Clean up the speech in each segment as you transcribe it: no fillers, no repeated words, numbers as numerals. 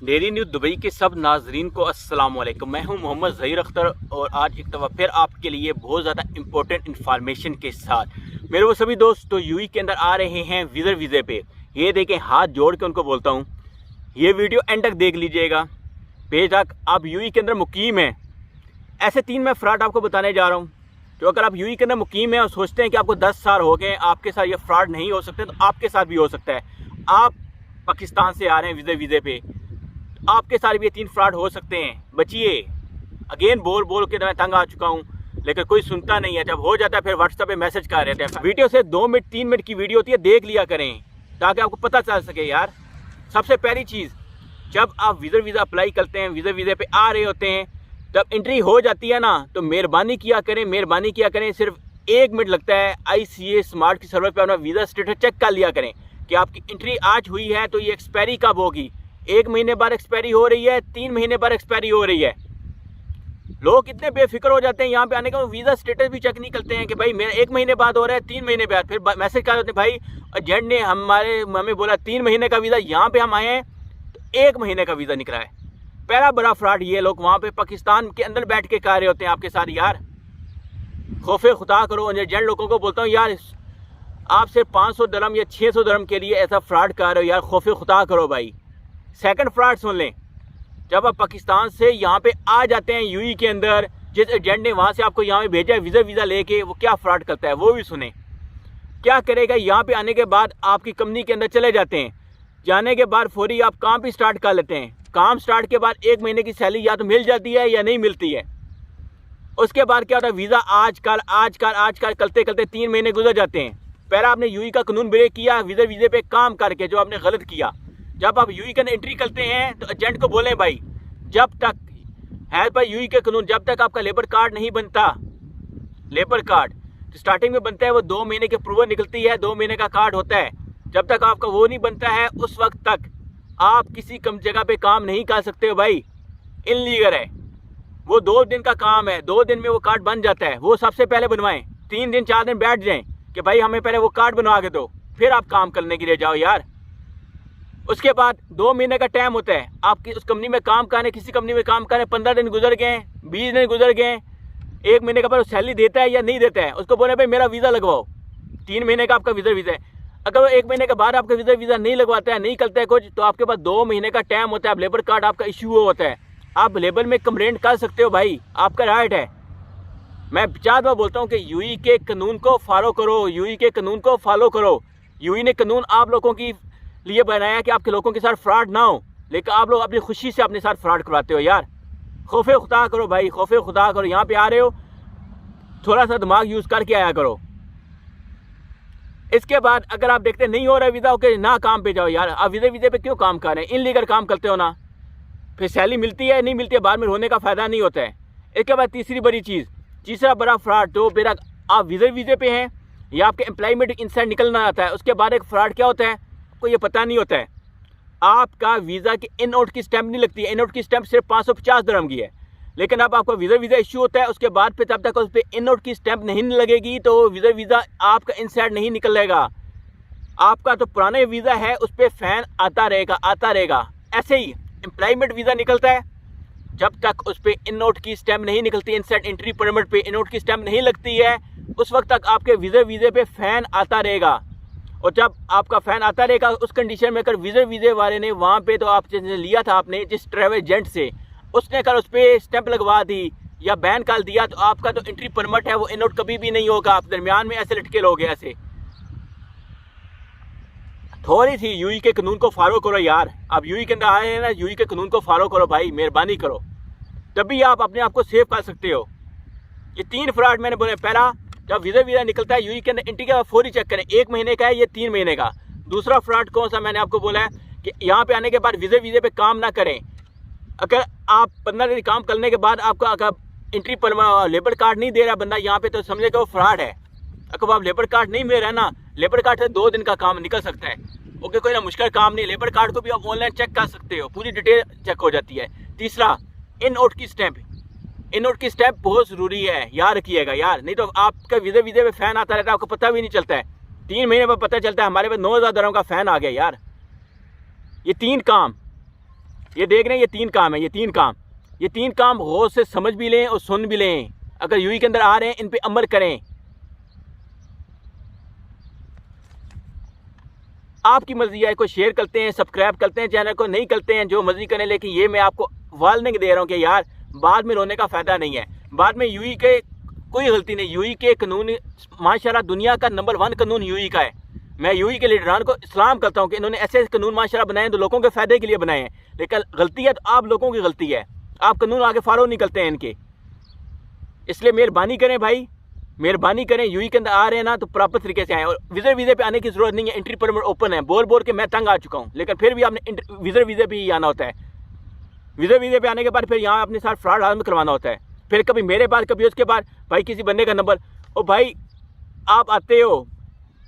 Daily news Dubai के सब नाजरीन को अस्सलाम वालेकुम। मैं हूं मोहम्मद ज़हीर अख्तर और आज एक दफ़ा फिर आपके लिए बहुत ज़्यादा इंपॉर्टेंट इन्फॉर्मेशन के साथ मेरे वो सभी दोस्त तो यूएई के अंदर आ रहे हैं विज़र वीज़े पे। ये देखें, हाथ जोड़ के उनको बोलता हूं, ये वीडियो एंड तक देख लीजिएगा। बेशक आप यूएई के अंदर मुकीम हैं, ऐसे 3 मैं फ्रॉड आपको बताने जा रहा हूँ। तो अगर आप यूएई के अंदर मुकीम हैं और सोचते हैं कि आपको 10 साल हो गए, आपके साथ ये फ्रॉड नहीं हो सकते, तो आपके साथ भी हो सकता है। आप पाकिस्तान से आ रहे हैं वीज़े पे, आपके साथ भी ये 3 फ्रॉड हो सकते हैं। बचिए। अगेन बोल के मैं तंग आ चुका हूँ, लेकिन कोई सुनता नहीं है। जब हो जाता है फिर व्हाट्सएप पे मैसेज कर रहे थे। वीडियो से 2 मिनट 3 मिनट की वीडियो होती है, देख लिया करें ताकि आपको पता चल सके। यार सबसे पहली चीज़, जब आप वीज़ा अप्लाई करते हैं, वीज़े पे आ रहे होते हैं, जब एंट्री हो जाती है ना, तो मेहरबानी किया करें। सिर्फ 1 मिनट लगता है। ICA स्मार्ट की सर्वर पर अपना वीज़ा स्टेटस चेक कर लिया करें कि आपकी एंट्री आज हुई है तो ये एक्सपायरी कब होगी। 1 महीने बाद एक्सपायरी हो रही है, 3 महीने बाद एक्सपायरी हो रही है। लोग इतने बेफिक्र हो जाते हैं यहाँ पे आने का, वीज़ा स्टेटस भी चेक नहीं करते हैं कि भाई मेरा 1 महीने बाद हो रहा है, 3 महीने बाद। फिर मैसेज कर देते हैं, भाई एजेंट ने हमें बोला 3 महीने का वीज़ा, यहाँ पे हम आए हैं तो 1 महीने का वीज़ा निकला है। पहला बड़ा फ्रॉड ये लोग वहाँ पे पाकिस्तान के अंदर बैठ के कर रहे होते हैं आपके साथ। यार खौफे खुदा करो। एजेंट लोगों को बोलता हूँ, यार आप सिर्फ 500 दरम या 600 दरम के लिए ऐसा फ्रॉड कर रहे हो, यार खौफे खुदा करो भाई। सेकंड फ्रॉड सुन लें, जब आप पाकिस्तान से यहाँ पे आ जाते हैं यूएई के अंदर, जिस एजेंट ने वहाँ से आपको यहाँ पे भेजा है वीज़ा लेके, वो क्या फ्रॉड करता है वो भी सुने। क्या करेगा, यहाँ पे आने के बाद आपकी कंपनी के अंदर चले जाते हैं, जाने के बाद फौरी आप काम भी स्टार्ट कर लेते हैं। काम स्टार्ट के बाद 1 महीने की सैलरी या तो मिल जाती है या नहीं मिलती है। उसके बाद क्या होता है, वीज़ा आजकल करते 3 महीने गुजर जाते हैं। पहला आपने यूएई का कानून ब्रेक किया वीज़े पे काम करके, जो आपने गलत किया। जब आप यूएई के अंदर एंट्री करते हैं तो एजेंट को बोलें, भाई जब तक है पर यूएई के कानून, जब तक आपका लेबर कार्ड नहीं बनता, लेबर कार्ड तो स्टार्टिंग में बनता है, वो 2 महीने की अप्रूवल निकलती है, 2 महीने का कार्ड होता है। जब तक आपका वो नहीं बनता है, उस वक्त तक आप किसी कम जगह पे काम नहीं कर सकते हो भाई, इनलीगल है। वो 2 दिन का काम है, 2 दिन में वो कार्ड बन जाता है। वो सबसे पहले बनवाएं, 3 दिन 4 दिन बैठ जाएं कि भाई हमें पहले वो कार्ड बनवा के दो, फिर आप काम करने के लिए जाओ यार। उसके बाद 2 महीने का टाइम होता है आपकी उस कंपनी में काम करने, किसी कंपनी में काम करने। 15 दिन गुजर गए, 20 दिन गुजर गए, 1 महीने का बाद सैलरी देता है या नहीं देता है, उसको बोले भाई मेरा वीज़ा लगवाओ। 3 महीने का आपका वीज़ा है। अगर वो 1 महीने के बाद आपका वीज़ा नहीं लगवाता है, नहीं करता है कुछ, तो आपके पास 2 महीने का टाइम होता है। आप लेबर कार्ड आपका इशू होता है, आप लेबर में कंप्लेंट कर सकते हो भाई, आपका राइट है। मैं 4 बार बोलता हूँ कि यूएई के कानून को फॉलो करो, यूएई के कानून को फॉलो करो। यूएई ने कानून आप लोगों की लिए बनाया कि आपके लोगों के साथ फ्रॉड ना हो, लेकिन आप लोग अपनी खुशी से अपने साथ फ्रॉड करवाते हो। यार खौफे खुदा करो भाई, खौफे खुदा करो। यहाँ पे आ रहे हो, थोड़ा सा दिमाग यूज़ करके आया करो। इसके बाद अगर आप देखते नहीं हो रहा वीज़ा, ओके ना काम पे जाओ। यार आप वीज़े पे क्यों काम कर रहे हैं, इनलीगल काम करते हो ना, फिर सैलरी मिलती है नहीं मिलती है, बाद में होने का फ़ायदा नहीं होता है। इसके बाद तीसरी बड़ी चीज़, तीसरा बड़ा फ्रॉड, तो मेरा आप वीज़े पे हैं या आपके एम्प्लॉयमेंट इनसाइड निकलना आता है, उसके बाद एक फ्रॉड क्या होता है, कोई ये पता नहीं होता है। आपका वीज़ा की इन आउट की स्टैंप नहीं लगती है, इन आउट की स्टैंप सिर्फ 550 दरम की है। लेकिन अब आपका वीज़ा इशू होता है, उसके बाद पे तब तक उस पर इन आउट की स्टैंप नहीं लगेगी, तो वीज़ा आपका इनसाइड नहीं निकलेगा। आपका तो पुराना वीज़ा है, उस पर फ़ैन आता रहेगा। ऐसे ही एम्प्लॉयमेंट वीज़ा निकलता है, जब तक उस पर इन आउट की स्टैंप नहीं निकलती, इनसाइड एंट्री परमिट पे इन आउट की स्टैंप नहीं लगती है, उस वक्त तक आपके वीज़े पे फ़ैन आता रहेगा। और जब आपका फ़ैन आता रहेगा, उस कंडीशन में अगर वीज़े वाले ने वहाँ पे, तो आप जिसने लिया था आपने जिस ट्रैवल एजेंट से, उसने अगर उस पर स्टैंप लगवा दी या बैन कर दिया, तो आपका तो एंट्री परमिट है वो इन आउट कभी भी नहीं होगा। आप दरमियान में ऐसे लटके लोगे। ऐसे थोड़ी सी यूएई के कानून को फॉलो करो यार। आप यूएई के अंदर आए हैं ना, यूएई के कानून को फॉलो करो भाई, मेहरबानी करो, तभी आप अपने आप को सेव कर सकते हो। ये 3 फ्रॉड मैंने बोले। पहला, जब वीज़ा निकलता है यूएई के अंदर, एंट्री के बाद फौरी चेक करें 1 महीने का है ये 3 महीने का। दूसरा फ्रॉड कौन सा, मैंने आपको बोला है कि यहाँ पे आने के बाद वीज़े पे काम ना करें। अगर आप 15 दिन काम करने के बाद आपका अगर एंट्री पर लेबर कार्ड नहीं दे रहा बंदा यहाँ पे, तो समझे कि वो फ्रॉड है। अगर आप लेबर कार्ड नहीं मिल रहा ना, लेबर कार्ड से 2 दिन का काम निकल सकता है। ओके, कोई ना मुश्किल काम नहीं, लेबर कार्ड को भी आप ऑनलाइन चेक कर सकते हो, पूरी डिटेल चेक हो जाती है। तीसरा, इन आउट की स्टैंप, इन आउट की स्टैंप बहुत ज़रूरी है, याद रखिएगा यार, नहीं तो आपका वीज़े पे फ़ैन आता रहता है, आपको पता भी नहीं चलता है। 3 महीने पर पता चलता है हमारे पास 9,000 दरम का फ़ैन आ गया यार। ये 3 काम ये देख रहे हैं, ये 3 काम है, ये तीन काम गौर से समझ भी लें और सुन भी लें। अगर यूएई के अंदर आ रहे हैं, इन पे अमल करें। आपकी मर्जी है, कोई शेयर करते हैं, सब्सक्राइब करते हैं चैनल को, नहीं करते हैं, जो मर्जी करें। लेकिन ये मैं आपको वार्निंग दे रहा हूँ कि यार बाद में रोने का फ़ायदा नहीं है। बाद में यूएई के कोई गलती नहीं, यूएई के कानून माशाल्लाह दुनिया का नंबर 1 कानून यूएई का है। मैं यूएई के लीडरान को सलाम करता हूँ कि इन्होंने ऐसे कानून माशाल्लाह बनाए तो लोगों के फ़ायदे के लिए बनाए हैं। लेकिन गलती है तो आप लोगों की गलती है, आप कानून आगे फॉलो नहीं करते हैं इनके। इसलिए मेहरबानी करें भाई, मेहरबानी करें, यूएई के अंदर आ रहे हैं ना तो प्रॉपर तरीके से आएँ। और वीज़े पे आने की ज़रूरत नहीं है, एंट्री परमिट ओपन है। बोल बोल के मैं तंग आ चुका हूँ, लेकिन फिर भी आपने वीज़े पे ही आना होता है। वीज़े पे आने के बाद फिर यहाँ अपने साथ फ्रॉड आदमी करवाना होता है। फिर कभी मेरे बाद, कभी उसके बाद भाई किसी बंदे का नंबर, ओ भाई आप आते हो,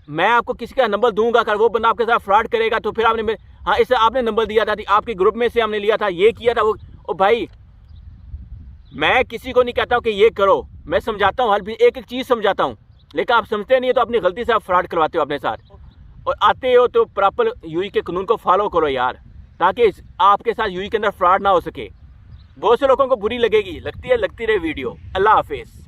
मैं आपको किसी का नंबर दूंगा, अगर वो बंदा आपके साथ फ्रॉड करेगा तो फिर आपने हाँ इससे आपने नंबर दिया था, आपके ग्रुप में से हमने लिया था, ये किया था वो। ओ भाई मैं किसी को नहीं कहता हूँ कि ये करो, मैं समझाता हूँ, हर एक एक चीज़ समझाता हूँ, लेकिन आप समझते नहीं है तो अपनी गलती से आप फ्रॉड करवाते हो अपने साथ। और आते हो तो प्रॉपर यूएई के कानून को फॉलो करो यार, ताकि आपके साथ यूएई के अंदर फ्रॉड ना हो सके। बहुत से लोगों को बुरी लगेगी, लगती है, लगती रहे वीडियो। अल्लाह हाफिज़।